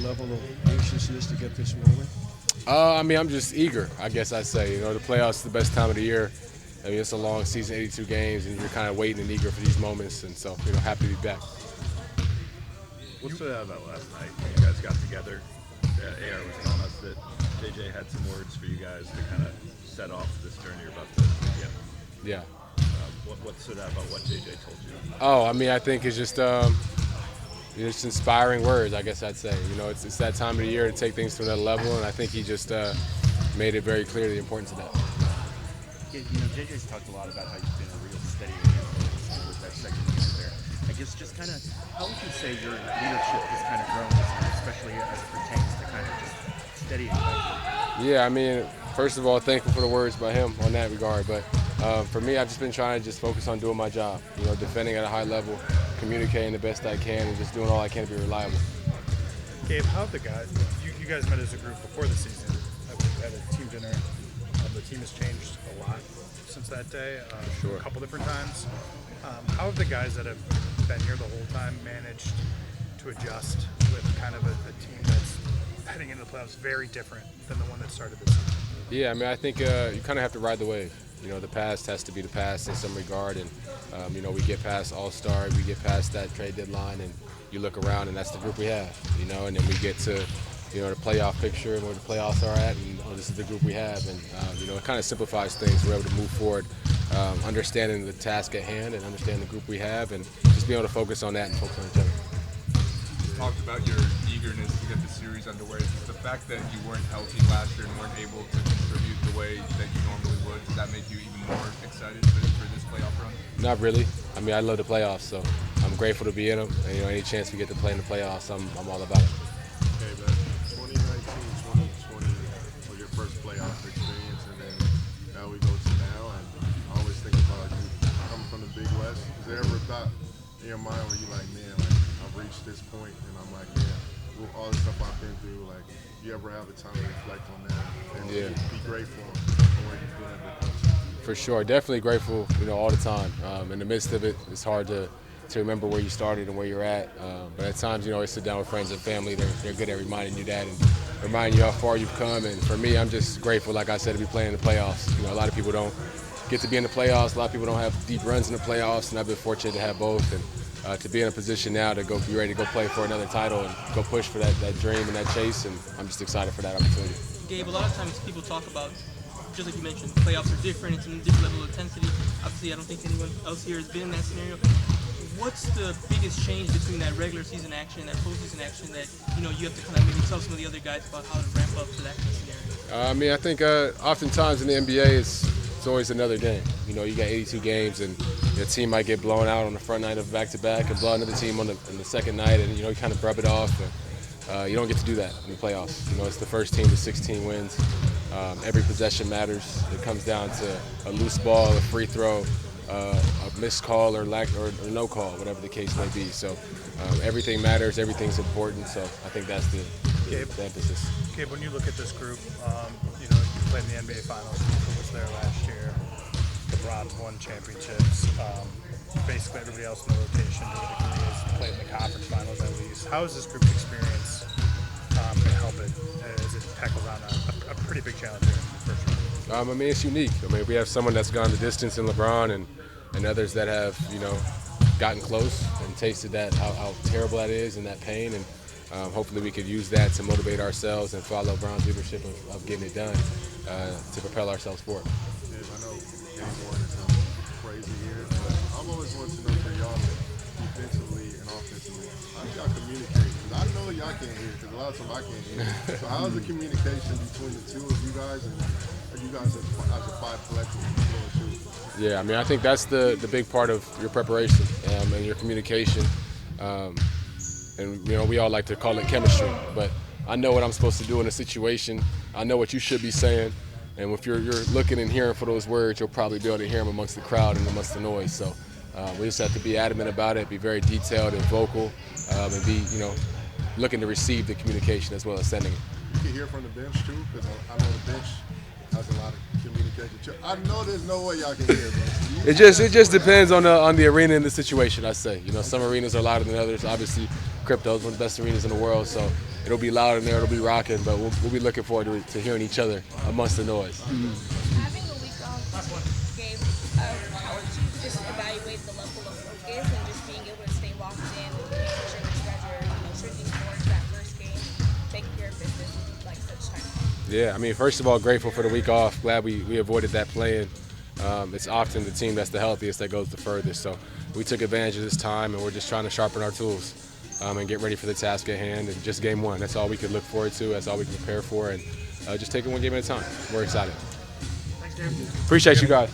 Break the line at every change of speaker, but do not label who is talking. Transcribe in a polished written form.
level of anxiousness to get this rolling?
I mean, I'm just eager, I guess I'd say. The playoffs is the best time of the year. I mean, it's a long season, 82 games, and you're kind of waiting and eager for these moments. And so, happy to be back.
What stood out about last night when you guys got together? AR was telling us that JJ had some words for you guys to kind of set off this journey you're about to begin.
Yeah.
What stood out about what JJ told you?
Oh, I mean, I think it's just inspiring words, I guess I'd say. It's that time of the year to take things to another level, and I think he just made it very clear the importance of that.
Yeah, JJ's talked a lot about how you've been a real steady influence with that second year there. I guess just kind of, how would you say your leadership has kind of grown this year, especially as it pertains to kind of just steadying that?
Yeah, I mean, first of all, thankful for the words by him on that regard. But for me, I've just been trying to just focus on doing my job, defending at a high level, communicating the best I can, and just doing all I can to be reliable.
Gabe, how have the guys, you guys met as a group before the season at a team dinner. The team has changed a lot since that day,
Sure.
a couple different times. How have the guys that have been here the whole time managed to adjust with kind of a team that's heading into the playoffs very different than the one that started this season?
Yeah, I mean, I think you kind of have to ride the wave. The past has to be the past in some regard, and we get past All-Star, we get past that trade deadline, and you look around, and that's the group we have. And then we get to the playoff picture and where the playoffs are at, and this is the group we have, and it kind of simplifies things. We're able to move forward, understanding the task at hand, and understanding the group we have, and just being able to focus on that and focus on each other.
You talked about your eagerness to get the series underway. The fact that you weren't healthy last year and weren't able to contribute the way that you normally would, does that make you even more excited for this playoff run?
Not really. I mean, I love the playoffs, so I'm grateful to be in them. And any chance we get to play in the playoffs, I'm all about it.
Okay, but 2019-2020 was your first playoff experience, and then now we go to now, and I always think about you coming from the Big West. Is there ever a thought in your mind where you're like, man, I've reached this point, and I'm like, man, with all the stuff I've been through, like, you ever have the time to reflect on that and be grateful for where you've been at the coach?
For sure, definitely grateful, all the time. In the midst of it, it's hard to remember where you started and where you're at. But at times, I sit down with friends and family. They're good at reminding you that and reminding you how far you've come. And for me, I'm just grateful, like I said, to be playing in the playoffs. A lot of people don't get to be in the playoffs. A lot of people don't have deep runs in the playoffs, and I've been fortunate to have both. And to be in a position now to be ready to go play for another title and go push for that dream and that chase, and I'm just excited for that opportunity.
Gabe, a lot of times people talk about, just like you mentioned, playoffs are different, it's a different level of intensity. Obviously, I don't think anyone else here has been in that scenario. What's the biggest change between that regular season action and that postseason action that you have to kind of maybe tell some of the other guys about how to ramp up to that kind of scenario?
I mean, I think oftentimes in the NBA it's always another game. You got 82 games, and your team might get blown out on the front night of back-to-back and blow another team on the second night, and you kind of rub it off. And, you don't get to do that in the playoffs. It's the first team to 16 wins. Every possession matters. It comes down to a loose ball, a free throw, a missed call or no call, whatever the case may be. So everything matters, everything's important. So I think that's the emphasis.
Gabe, when you look at this group, you played in the NBA Finals. Luka was there last year. LeBron's won championships. Basically, everybody else in the rotation to a degree has played in the conference finals at least. How is this group's experience going to help it as it tackles on a pretty big challenge here in the first round?
I mean, it's unique. I mean, we have someone that's gone the distance in LeBron and others that have, gotten close and tasted that, how terrible that is and that pain. And hopefully we could use that to motivate ourselves and follow LeBron's leadership of getting it done to propel ourselves forward.
Yeah, I know Game 1 is crazy here, but I've always wanted to know for y'all defensively and offensively, how do y'all communicate? Because I know y'all can't hear, because a lot of times I can't hear. So how's the communication between the two of you guys and you guys as a five collective?
Yeah, I mean, I think that's the big part of your preparation and your communication. And, we all like to call it chemistry, but I know what I'm supposed to do in a situation. I know what you should be saying. And if you're looking and hearing for those words, you'll probably be able to hear them amongst the crowd and amongst the noise. So we just have to be adamant about it, be very detailed and vocal, and be, looking to receive the communication as well as sending it.
You can hear from the bench too, because I know the bench has a lot of communication. I know there's no way y'all can hear, bro.
It just depends on the arena and the situation, I say. Some arenas are louder than others. Obviously, crypto is one of the best arenas in the world, so it'll be loud in there, it'll be rocking, but we'll be looking forward to hearing each other amongst the noise.
Having a week off, Gabe, how would you just evaluate the level of focus and just being able to stay locked in and making sure that you guys are shooting towards that first game, taking care of business with like such time?
Yeah, I mean, first of all, grateful for the week off. Glad we avoided that play-in. It's often the team that's the healthiest that goes the furthest. So we took advantage of this time, and we're just trying to sharpen our tools and get ready for the task at hand. And just game one, that's all we could look forward to. That's all we can prepare for, and just take it one game at a time. We're excited.
Thanks, Gabe.
Appreciate you guys.